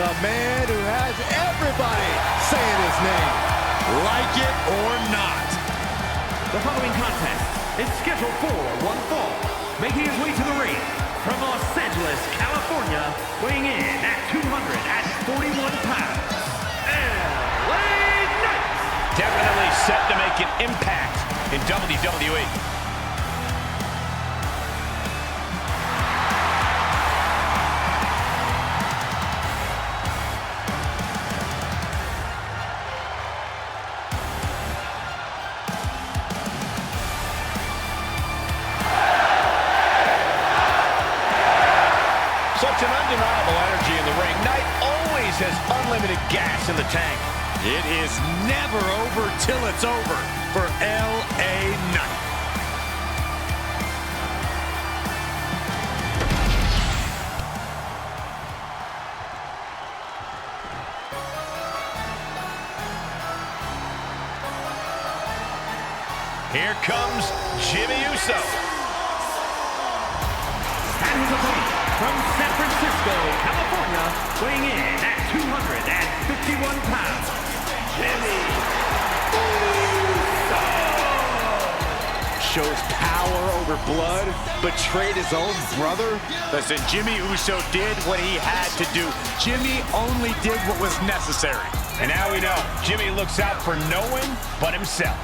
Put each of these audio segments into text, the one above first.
The man who has everybody saying his name. Like it or not. The following contest is scheduled for one fall. Making his way to the ring from Los Angeles, California, weighing in at 241 pounds, LA Knight. Definitely set to make an impact in WWE. Such an undeniable energy in the ring. Knight always has unlimited gas in the tank. It is never over till it's over for LA Knight. Here comes Jimmy Uso. And his opponent from San Francisco, California, weighing in at 251 pounds, Jimmy Uso. Shows power over blood, betrayed his own brother. Listen, Jimmy Uso did what he had to do. Jimmy only did what was necessary. And now we know, Jimmy looks out for no one but himself.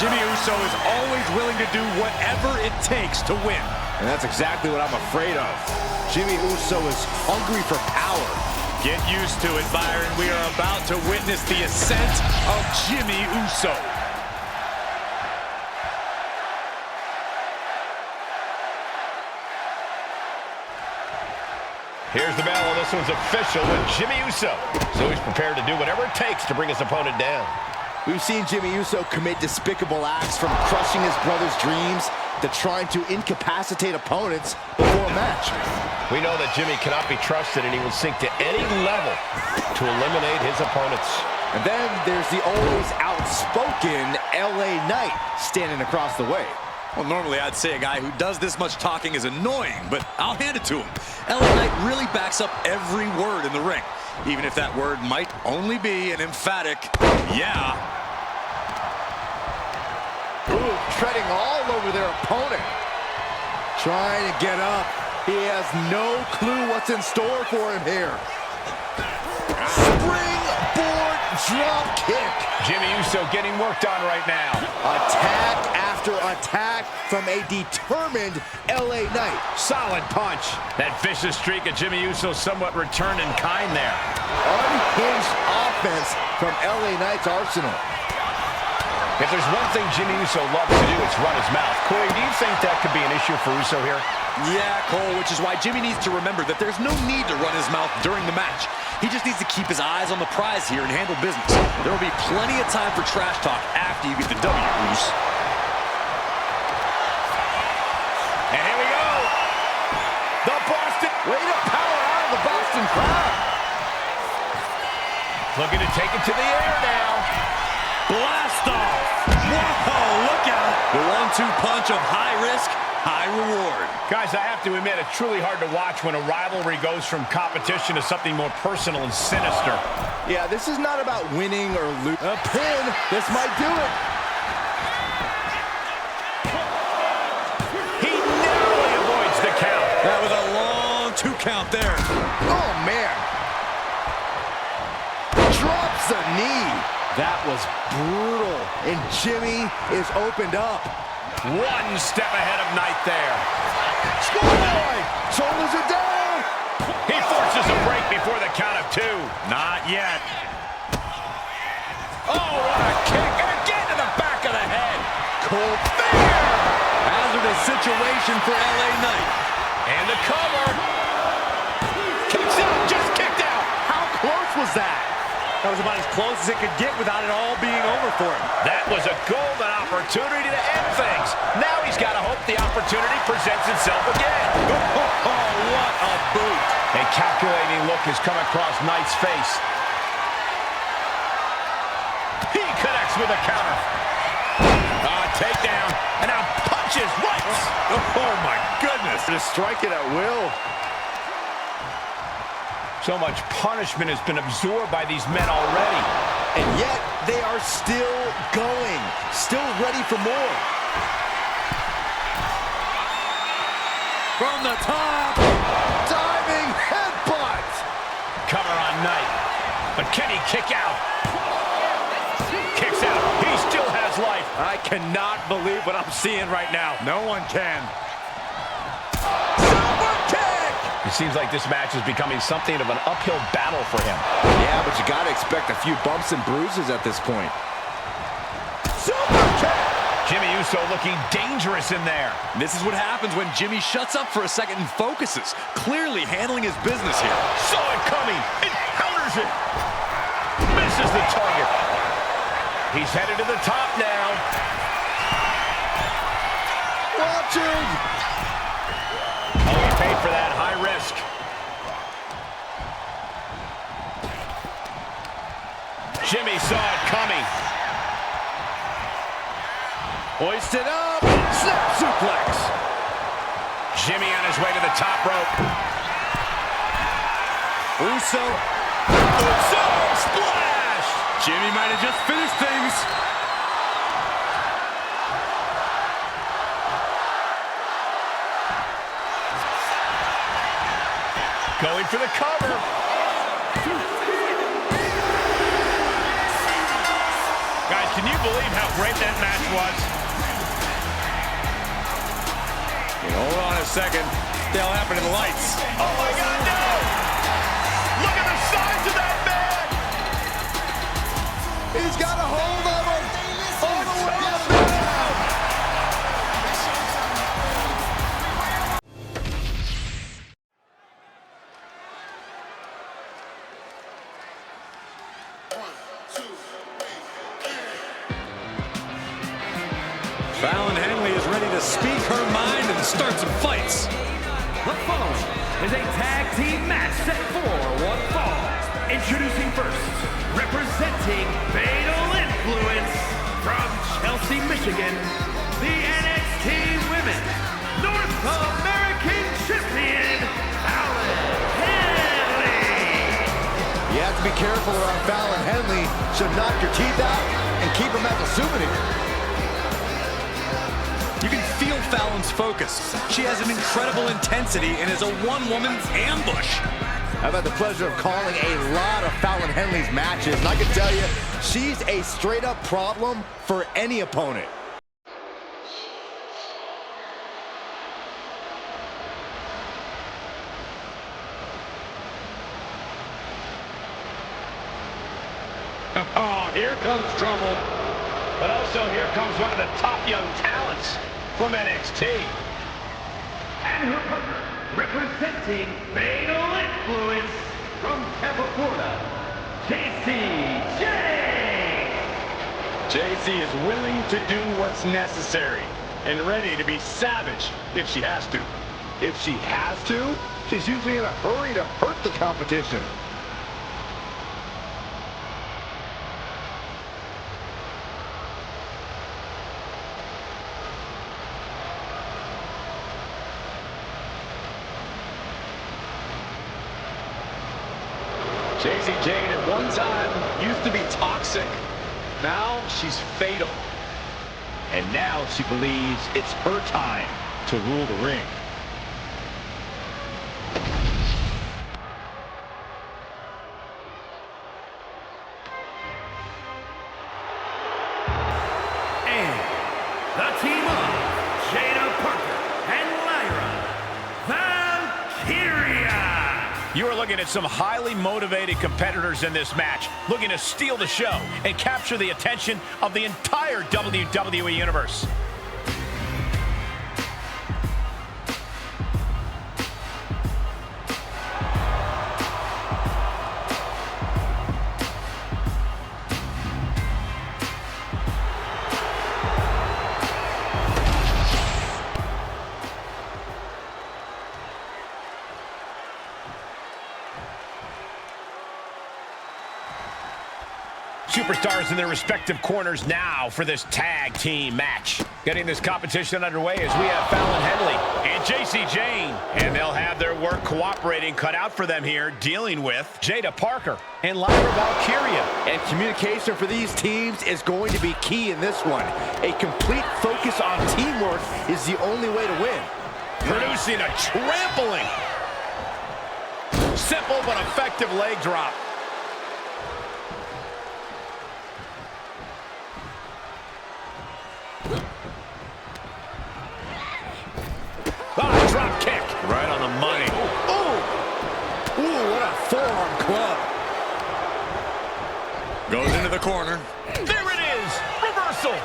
Jimmy Uso is always willing to do whatever it takes to win. And that's exactly what I'm afraid of. Jimmy Uso is hungry for power. Get used to it, Byron. We are about to witness the ascent of Jimmy Uso. Here's the bell, and this one's official with Jimmy Uso. So he's prepared to do whatever it takes to bring his opponent down. We've seen Jimmy Uso commit despicable acts, from crushing his brother's dreams to trying to incapacitate opponents before a match. We know that Jimmy cannot be trusted, and he will sink to any level to eliminate his opponents. And then there's the always outspoken LA Knight standing across the way. Well, normally I'd say a guy who does this much talking is annoying, but I'll hand it to him. LA Knight really backs up every word in the ring, even if that word might only be an emphatic yeah. Ooh, treading all over their opponent. Trying to get up. He has no clue what's in store for him here. Springboard drop kick. Jimmy Uso getting worked on right now. Attack after attack from a determined LA Knight. Solid punch. That vicious streak of Jimmy Uso somewhat returned in kind there. Unhinged offense from LA Knight's arsenal. If there's one thing Jimmy Uso loves to do, it's run his mouth. Corey, do you think that could be an issue for Uso here? Yeah, Cole, which is why Jimmy needs to remember that there's no need to run his mouth during the match. He just needs to keep his eyes on the prize here and handle business. There will be plenty of time for trash talk after you get the W, Uso. And here we go. The Boston. Way to power out of the Boston crowd. Looking to take it to the air now. Blast off. Whoa, look out. The 1-2 punch of high risk, high reward. Guys, I have to admit, it's truly hard to watch when a rivalry goes from competition to something more personal and sinister. Yeah, this is not about winning or losing. A pin, this might do it. He narrowly avoids the count. That was a long 2 count there. Oh, man. Drops a knee. That was brutal. And Jimmy is opened up. One step ahead of Knight there. Schoolboy! Shoulders are down. He forces a break before the count of 2. Not yet. Oh, what a kick. And again to the back of the head. Cold There! Hazardous situation for LA Knight. And the cover. Kicks out, just kicked out. How close was that? That was about as close as it could get without it all being over for him. That was a golden opportunity to end things. Now he's got to hope the opportunity presents itself again. Oh, what a boot. A calculating look has come across Knight's face. He connects with a counter. Takedown. And now punches right. Oh, my goodness. Just strike it at will. So much punishment has been absorbed by these men already. And yet, they are still going. Still ready for more. From the top. Diving headbutt. Cover on Knight. But can he kick out? Kicks out. He still has life. I cannot believe what I'm seeing right now. No one can. It seems like this match is becoming something of an uphill battle for him. Yeah, but you got to expect a few bumps and bruises at this point. Super kick! Jimmy Uso looking dangerous in there. This is what happens when Jimmy shuts up for a second and focuses. Clearly handling his business here. Saw it coming. It counters it. Misses the target. He's headed to the top now. Watching! Oh, he paid for that. High risk. Jimmy saw it coming. Hoisted up. Snap suplex. Jimmy on his way to the top rope. Uso. Uso splash. Jimmy might have just finished things. Going for the cover. Guys, can you believe how great that match was? Hold on a second. What'll happen to the lights? Oh my God, no! Look at the size of that man! He's got a hold of him. All the way up. Fallon Henley is ready to speak her mind and start some fights. The following is a tag team match set for one fall. Introducing first, representing Fatal Influence from Chelsea, Michigan, the NXT Women North American Champion, Fallon Henley. You have to be careful around Fallon Henley. She'll knock your teeth out and keep them as a souvenir. You can feel Fallon's focus. She has an incredible intensity and is a one-woman ambush. I've had the pleasure of calling a lot of Fallon Henley's matches, and I can tell you, she's a straight-up problem for any opponent. Oh, here comes trouble. But also here comes one of the top young talents from NXT. And her partner, representing Fatal Influence from Tampa, Florida, Jacy. Jacy is willing to do what's necessary and ready to be savage if she has to. If she has to, she's usually in a hurry to hurt the competition. Jacy Jane at one time used to be toxic. Now she's fatal. And now she believes it's her time to rule the ring. And the team of Jaida and Lyra, Valkyria. You are looking at some highly motivated competitors in this match, looking to steal the show and capture the attention of the entire WWE Universe. Superstars in their respective corners now for this tag team match. Getting this competition underway as we have Fallon Henley and Jacy Jane. And they'll have their work cooperating cut out for them here, dealing with Jaida Parker and Lyra Valkyria. And communication for these teams is going to be key in this one. A complete focus on teamwork is the only way to win. Producing a trampling. Simple but effective leg drop. Drop kick. Right on the money. Ooh, what a forearm club. Goes into the corner. There it is. Reversal.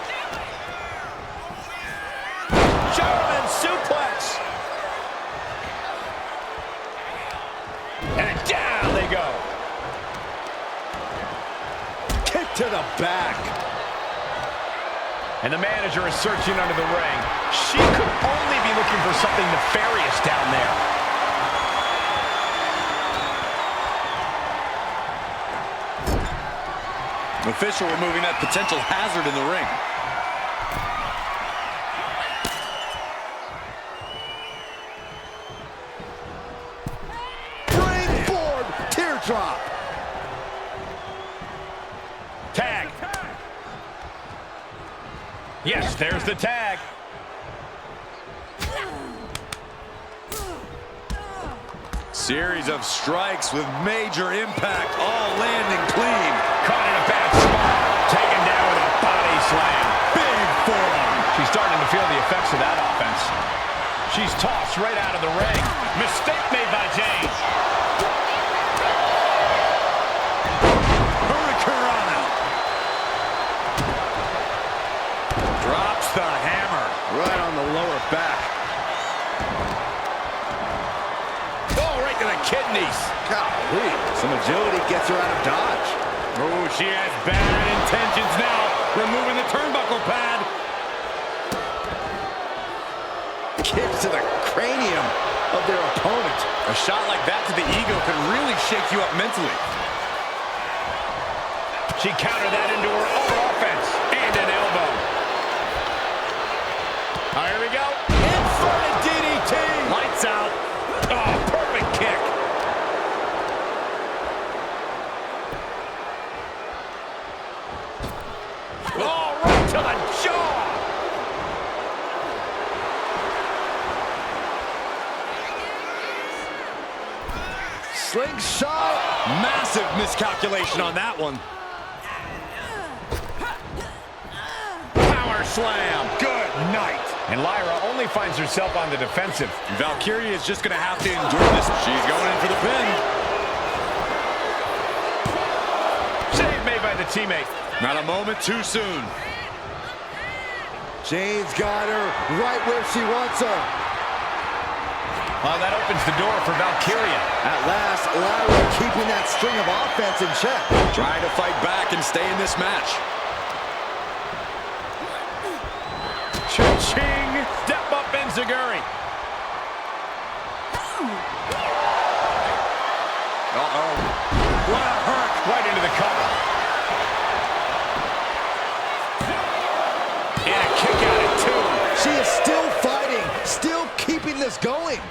German suplex. And down they go. Kick to the back. And the manager is searching under the ring. She could only be looking for something nefarious down there. Official removing that potential hazard in the ring. Springboard teardrop. Tag. Yes, there's the tag. Series of strikes with major impact, all landing clean. Caught in a bad spot. Taken down with a body slam. Big forearm. She's starting to feel the effects of that offense. She's tossed right out of the ring. Mistake made by Jane. Hurricanrana. Drops the hammer. Right on the lower back. Oh, right to the kidneys. Golly, some agility gets her out of dodge. Oh, she has bad intentions now. Removing the turnbuckle pad. Kicks to the cranium of their opponent. A shot like that to the ego could really shake you up mentally. She countered that into her own offense. And an elbow. Here we go. Inverted DDT. Lights out. Oh, perfect kick. Oh, right to the jaw. Slingshot. Massive miscalculation on that one. Power slam. Good night. And Lyra only finds herself on the defensive. Valkyria is just going to have to endure this. She's going in for the pin. Save made by the teammate. Not a moment too soon. Jane's got her right where she wants her. Oh, that opens the door for Valkyria. At last, Lyra keeping that string of offense in check. Trying to fight back and stay in this match. Cha-ching! Step up Enziguri. Uh-oh. What a hurt. Right into the cover. And a kick out at 2. She is still fighting, still keeping this going.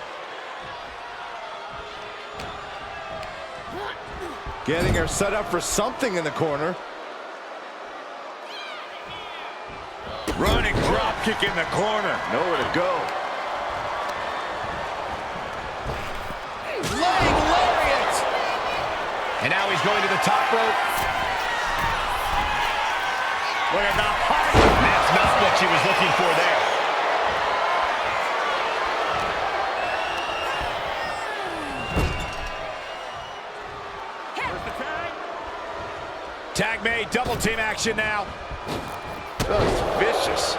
Getting her set up for something in the corner. Running drop kick in the corner. Nowhere to go. Flying lariat. And now he's going to the top rope. Look at the heart. That's not what she was looking for there. Tag made, double team action now. That's vicious.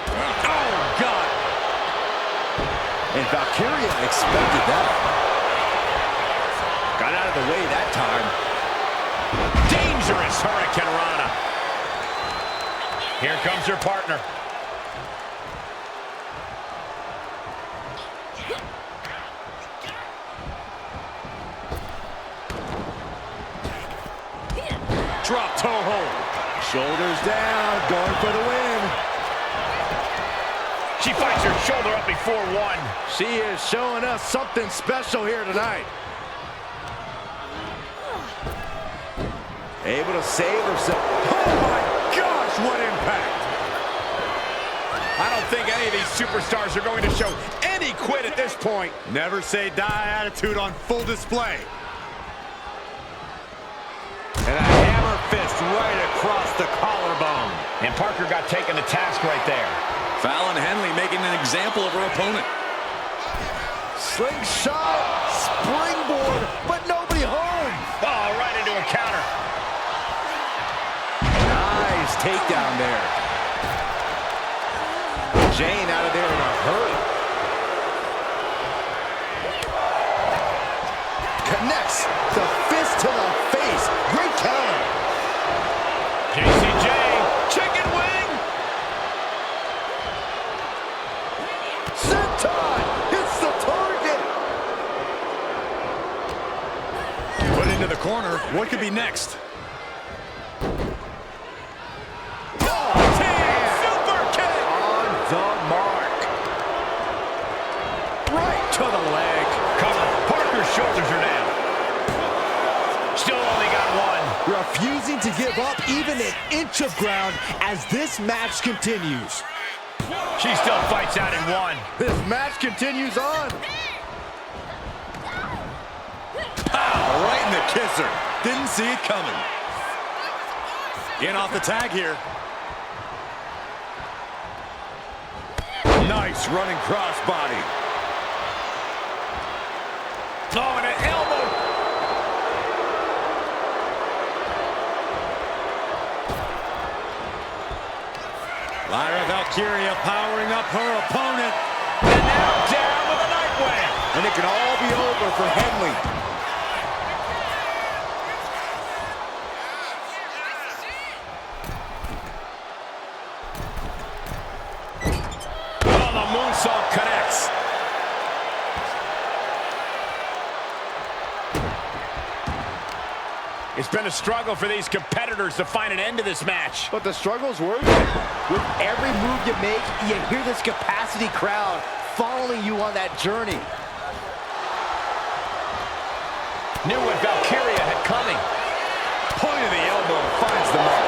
Oh, God. And Valkyria expected that. Got out of the way that time. Dangerous Hurricanrana. Here comes her partner. backdrop toe hold. Shoulders down, going for the win. She fights her shoulder up before one. She is showing us something special here tonight. Able to save herself. Oh my gosh, what impact! I don't think any of these superstars are going to show any quit at this point. Never say die attitude on full display. And a hammer fist right across the collarbone. And Parker got taken to task right there. Fallon Henley making an example of her opponent. Slingshot, springboard, but nobody home. Oh, right into a counter. Nice takedown there. Jane out of there in a hurry. Connects the fist to the face. Great counter. JCJ, chicken wing. Senton hits the target. Put into the corner. What could be next? The mark. Right to the leg. Cover. Parker's shoulders are down. Still only got one. Refusing to give up even an inch of ground as this match continues. She still fights out in one. This match continues on. Pow, right in the kisser. Didn't see it coming. In off the tag here. Nice running crossbody. Oh, and an elbow. Lyra Valkyria powering up her opponent. And now down with a nightmare. And it can all be over for Henley. Oh, the moonsault connects. It's been a struggle for these competitors to find an end to this match. But the struggle's worth it. With every move you make, you hear this capacity crowd following you on that journey. Knew what Valkyria had coming. Point of the elbow finds the mark.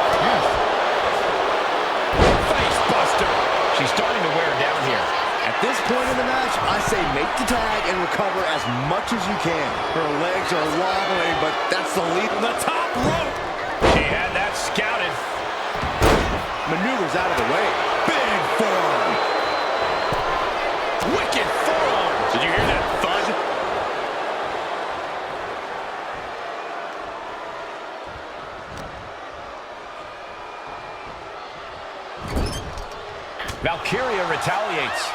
Face buster. She's starting to wear down here. At this point in the match, I say make the tag and recover as much as you can. Her legs are wobbling, but that's the lead on the top rope. She had that scouted. Maneuvers out of the way. Big forearm. Wicked forearm. Did you hear that thud? Valkyria retaliates.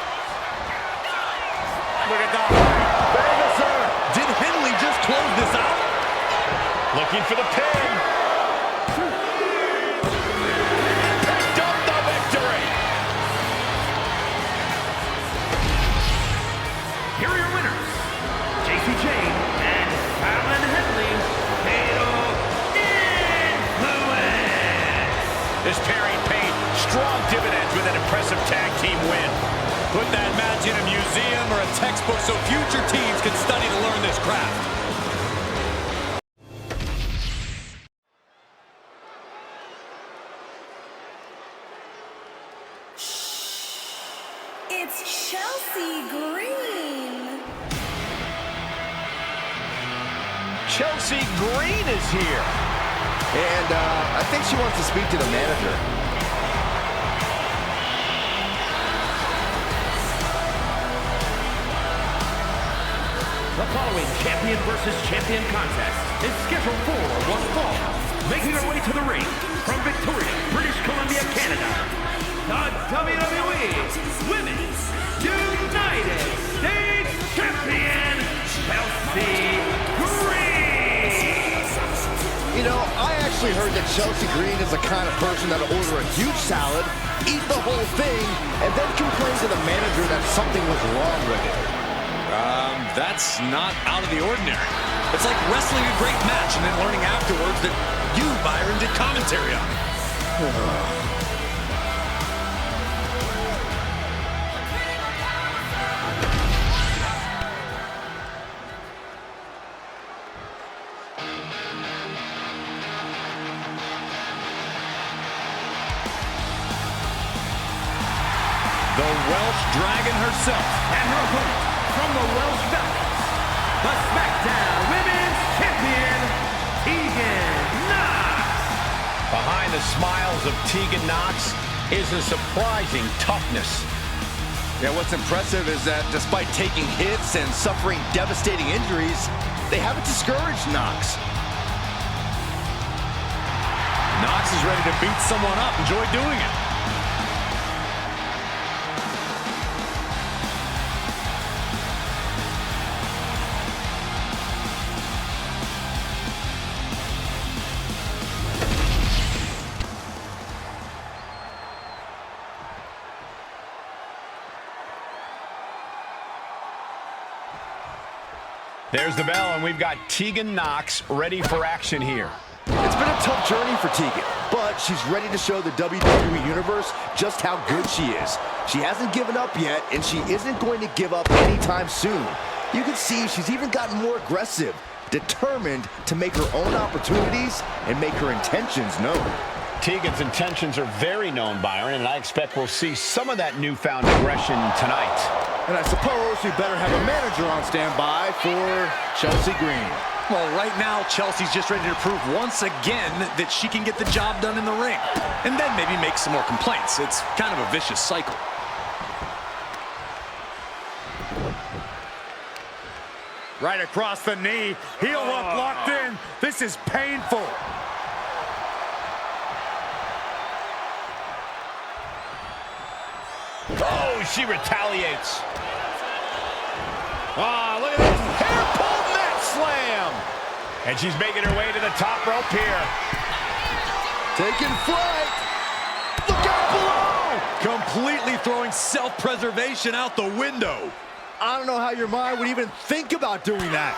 Look at that. Did Henley just close this out? Looking for the pin. Picked up the victory. Here are your winners, Jacy Jane and Fallon Henley. Fatal Influence. This pairing paid strong dividends with an impressive tag team win. Put that match in a museum or a textbook so future teams can study to learn this craft. It's Chelsea Green. Chelsea Green is here. And I think she wants to speak to the manager. The following champion versus champion contest is scheduled for one fall. Making her way to the ring from Victoria, British Columbia, Canada, the WWE Women's United States Champion, Chelsea Green. You know, I actually heard that Chelsea Green is the kind of person that'll order a huge salad, eat the whole thing, and then complain to the manager that something was wrong with it. That's not out of the ordinary. It's like wrestling a great match and then learning afterwards that you, Byron, did commentary on. The Welsh Dragon herself. And her opponent from the Welsh Falcons, the SmackDown Women's Champion, Tegan Knox. Behind the smiles of Tegan Knox is a surprising toughness. Yeah, what's impressive is that despite taking hits and suffering devastating injuries, they haven't discouraged Knox. Knox is ready to beat someone up. Enjoy doing it. There's the bell, and we've got Tegan Knox ready for action here. It's been a tough journey for Tegan, but she's ready to show the WWE Universe just how good she is. She hasn't given up yet, and she isn't going to give up anytime soon. You can see she's even gotten more aggressive, determined to make her own opportunities and make her intentions known. Tegan's intentions are very known, Byron, and I expect we'll see some of that newfound aggression tonight. And I suppose we better have a manager on standby for Chelsea Green. Well, right now, Chelsea's just ready to prove once again that she can get the job done in the ring. And then maybe make some more complaints. It's kind of a vicious cycle. Right across the knee. Heel hook locked in. This is painful. Oh, she retaliates. Ah, look at this. Hair pull mat slam. And she's making her way to the top rope here. Taking flight. Look out below. Completely throwing self-preservation out the window. I don't know how your mind would even think about doing that.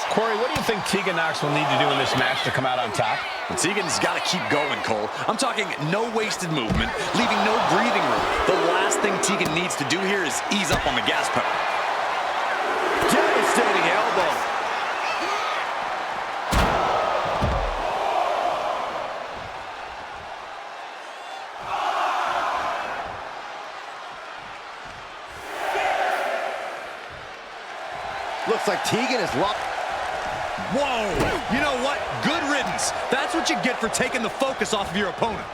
Corey, what do you think Tegan Knox will need to do in this match to come out on top? Well, Tegan's got to keep going, Cole. I'm talking no wasted movement, leaving no breathing room. The last thing Tegan needs to do here is ease up on the gas pedal. Devastating elbow. Looks like Tegan is locked. Whoa! You know what? Good riddance. That's what you get for taking the focus off of your opponent.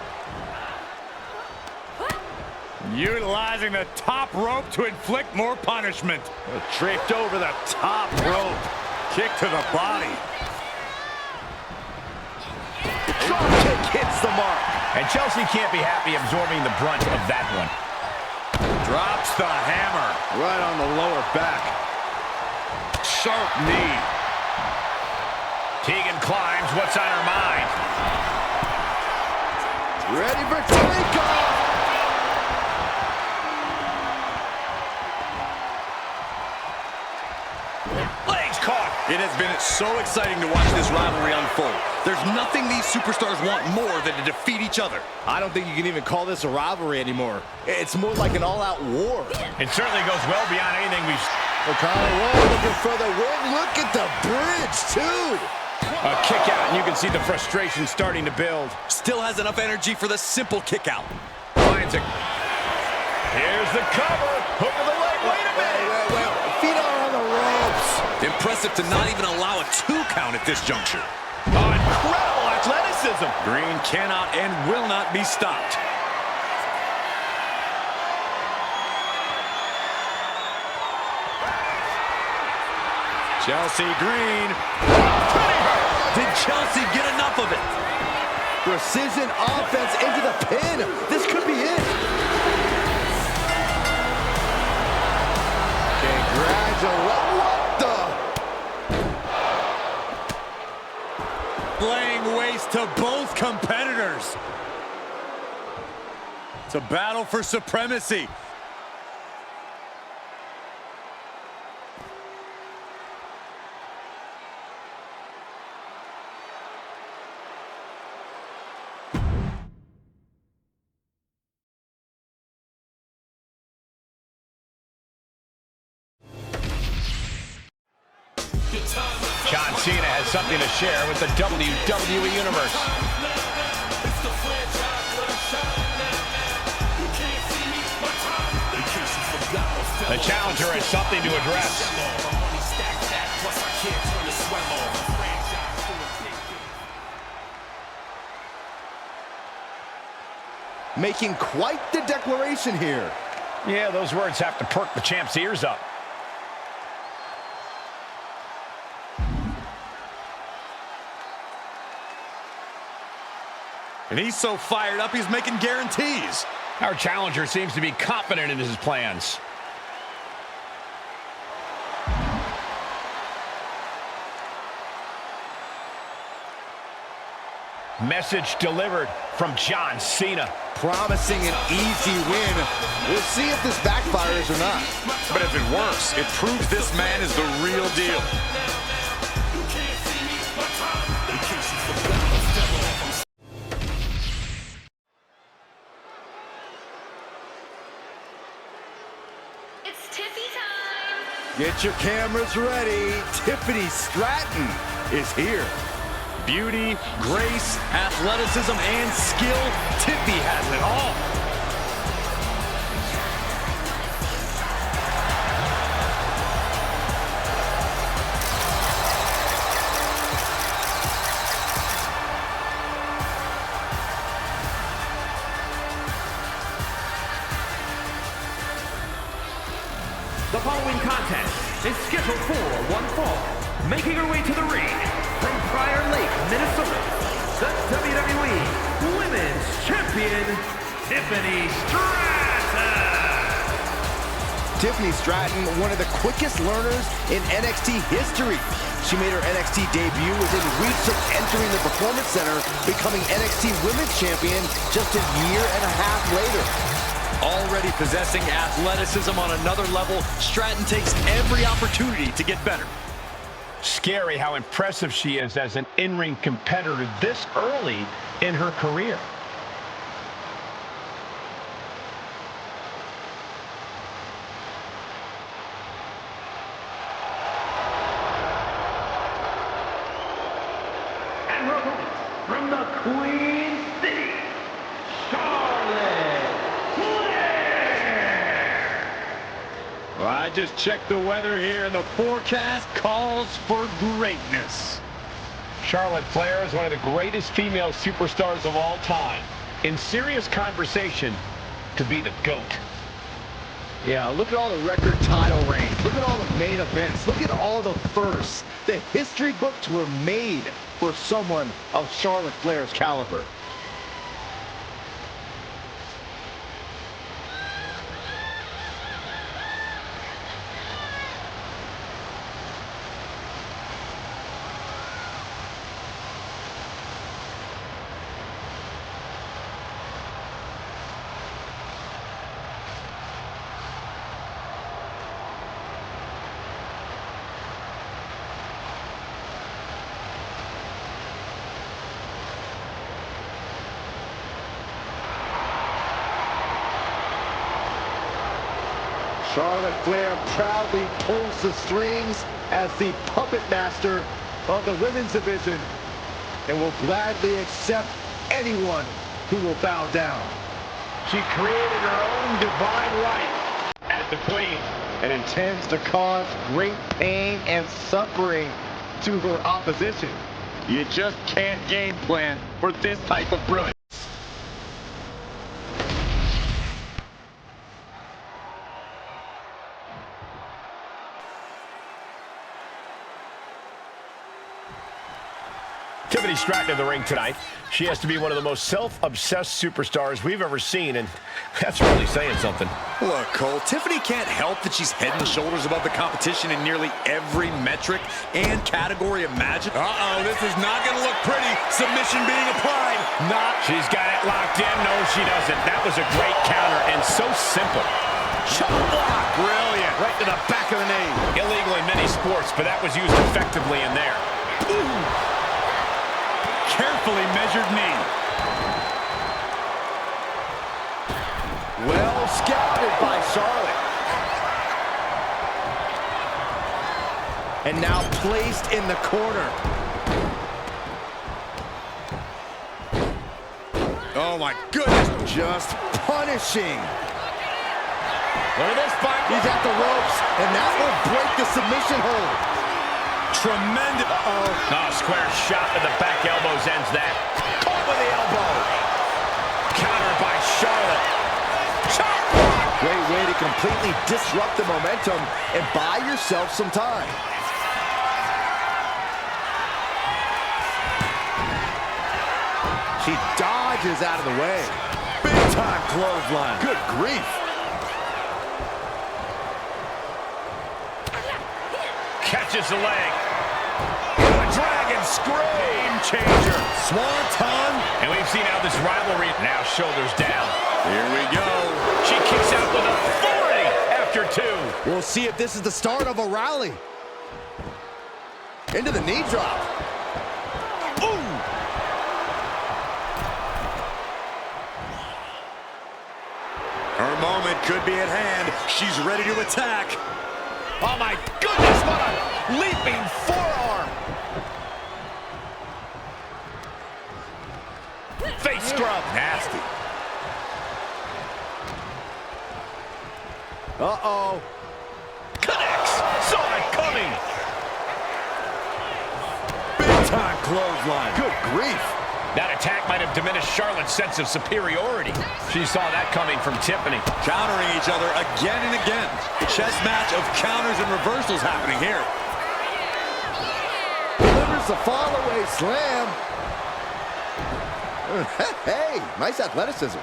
Utilizing the top rope to inflict more punishment. Draped over the top rope. Kick to the body. Drop kick hits the mark. And Chelsea can't be happy absorbing the brunt of that one. Drops the hammer. Right on the lower back. Sharp knee. Tegan climbs. What's on her mind? Ready for takeoff. Legs caught. It has been so exciting to watch this rivalry unfold. There's nothing these superstars want more than to defeat each other. I don't think you can even call this a rivalry anymore. It's more like an all-out war. It certainly goes well beyond anything we've... O'Connor looking for the win. Look at the bridge, too. A kick out, and you can see the frustration starting to build. Still has enough energy for the simple kick out. Finds it. Here's the cover. Hook of the leg. Wait a minute. Wait. Feet are on the ropes. Impressive to not even allow a 2 count at this juncture. Oh, incredible athleticism. Green cannot and will not be stopped. Chelsea Green. Did Chelsea get enough of it? Precision offense into the pin. This could be it. Congratulations. What the? Laying waste to both competitors. It's a battle for supremacy. Cena has something to share with the WWE Universe. The challenger has something to address. Making quite the declaration here. Yeah, those words have to perk the champ's ears up. And he's so fired up, he's making guarantees. Our challenger seems to be confident in his plans. Message delivered from John Cena. Promising an easy win. We'll see if this backfires or not. But if it works, it proves this man is the real deal. It's Tiffy time. Get your cameras ready. Tiffany Stratton is here. Beauty, grace, athleticism, and skill. Tiffy has it all. The following contest is scheduled for one fall. Making her way to the ring from Prior Lake, Minnesota, the WWE Women's Champion, Tiffany Stratton. Tiffany Stratton, one of the quickest learners in NXT history. She made her NXT debut within weeks of entering the Performance Center, becoming NXT Women's Champion just a year and a half later. Already possessing athleticism on another level, Stratton takes every opportunity to get better. Scary how impressive she is as an in-ring competitor this early in her career. And welcome from the Queen City, Charlotte Flair. Well, I just checked the weather here, and the forecast calls for greatness. Charlotte Flair is one of the greatest female superstars of all time. In serious conversation to be the GOAT. Yeah, look at all the record title reigns. Look at all the main events. Look at all the firsts. The history books were made for someone of Charlotte Flair's caliber. Charlotte Flair proudly pulls the strings as the puppet master of the women's division and will gladly accept anyone who will bow down. She created her own divine right as the queen and intends to cause great pain and suffering to her opposition. You just can't game plan for this type of brilliance. Tiffany Stratton in the ring tonight. She has to be one of the most self-obsessed superstars we've ever seen, and that's really saying something. Look, Cole, Tiffany can't help that she's head and shoulders above the competition in nearly every metric and category imagined. Uh-oh, this is not going to look pretty. Submission being applied. Not. She's got it locked in. No, she doesn't. That was a great counter and so simple. Chop block. Brilliant. Right to the back of the knee. Illegal in many sports, but that was used effectively in there. Ooh. Carefully measured knee. Well scouted by Charlotte. and now placed in the corner. Oh my goodness. Just punishing. Look at this fight. He's at the ropes, and that will break the submission hold. Tremendous. Oh, square shot to the back elbows ends that. Caught with the elbow. Countered by Charlotte. Chop block. Great way to completely disrupt the momentum and buy yourself some time. She dodges out of the way. Big time clothesline. Good grief. Catches the leg. The dragon scream. Game changer. Swanton. And we've seen how this rivalry now shoulders down. Here we go. She kicks out with authority after two. We'll see if this is the start of a rally. Into the knee drop. Ooh. Her moment could be at hand. She's ready to attack. Oh my goodness, what a leaping forearm. Face scrub. Nasty. Uh-oh. Connects. Saw it coming. Big time clothesline. Good grief. That attack might have diminished Charlotte's sense of superiority. She saw that coming from Tiffany. Countering each other again and again. Chess match of counters and reversals happening here. Delivers the fall-away slam. Hey, nice athleticism.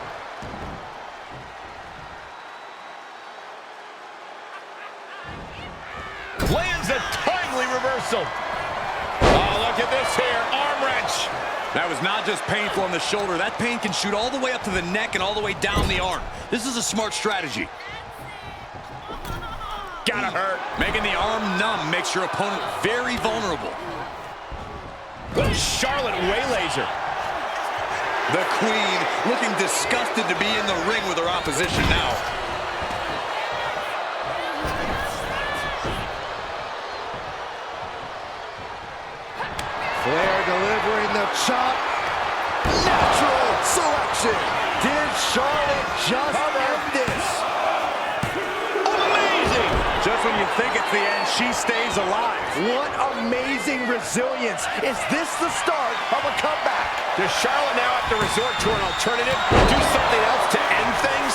Lands a timely reversal. Oh, look at this here. Arm wrench. That was not just painful on the shoulder. That pain can shoot all the way up to the neck and all the way down the arm. This is a smart strategy. Gotta hurt. Making the arm numb makes your opponent very vulnerable. Charlotte waylays her. The Queen looking disgusted to be in the ring with her opposition now. Flair delivering the chop. Natural selection. Did Charlotte just end this? Amazing. Just when you think it's the end, she stays alive. What amazing resilience. Is this the start of a comeback? Does Charlotte now have to resort to an alternative? Do something else to end things?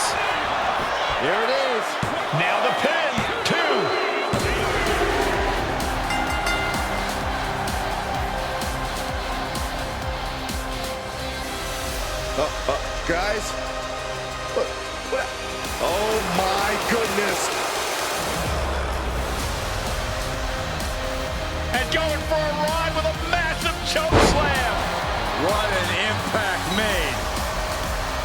Here it is. Now the pin. 2. Guys. What? Oh my goodness. And going for a roll.